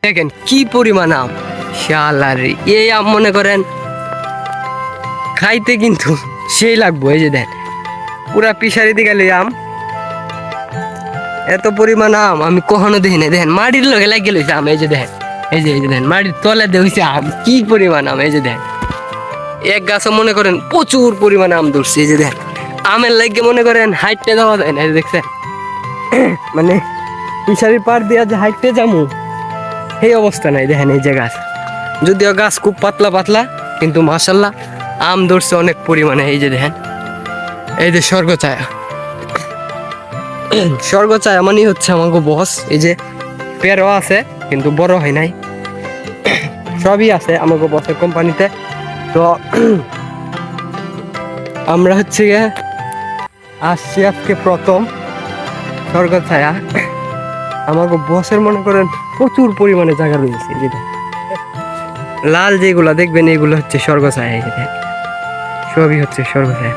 দেখেন কি পরিমাণ আম, শালার এই আম মনে করেন খাইতে কিন্তু সেই লাগবো। এই যে দেন পুরা পিসারি দিয়ে গেল আম, এত পরিমাণ আম আমি কখনো দেখি না। দেখেন মাটির লগে লাগিয়ে লইছে আম, এই যে দেখেন, এই যে দেখেন মাটির তলে দেখছে আম, কি পরিমাণ আম। এই যে দেখেন এক গাছে মনে করেন প্রচুর পরিমাণে আম ধরছে। এই যে দেখেন আমের লাগে মনে করেন হাইটে যাওয়া যায় না। দেখছেন মানে পিসারির পাড় দিয়া যে হাইটে যাবো সেই অবস্থা নাই। দেখেন এই যে গাছ, যদিও গাছ খুব পাতলা পাতলা, কিন্তু মাশাল্লাহ আম ধরছে অনেক পরিমাণে। এই যে দেখেন এই যে স্বর্গছায়া, স্বর্গছায়া মানে হচ্ছে আমাকে বস। এই যে পেয়ারও আছে কিন্তু বড় হয় নাই, সবই আছে আমাকে বসের কোম্পানিতে। তো আমরা হচ্ছে গিয়ে আসছি আজকে প্রথম স্বর্গছায়া। আমাকে বসের মনে করেন প্রচুর পরিমাণে জায়গা রয়েছে। যেটা লাল যেগুলা দেখবেন এগুলো হচ্ছে স্বর্গছায়া, সবই হচ্ছে স্বর্গছায়া।